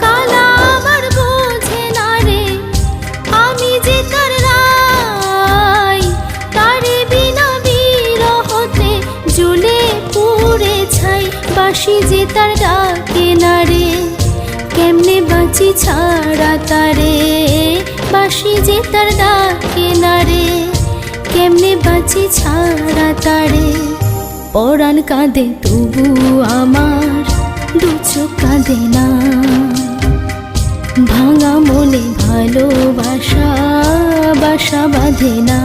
কালা আমার বোঝে না রে, আমি যে তার রাই, তারে বিনা বিরহতে জ্বলে পুড়ে ছাই। বাঁশি যে তার ডাকে না রে, কেমনে বাঁচি ছাড়া তারে। বাঁশি যে তার ডাকে না রে, কেমনে বাঁচি ছাড়া তারে। পরাণ কাঁদে তবু আমার দু চোখ কাঁদে না, ভাঙা মনে ভালোবাসা বাসা বাঁধে না।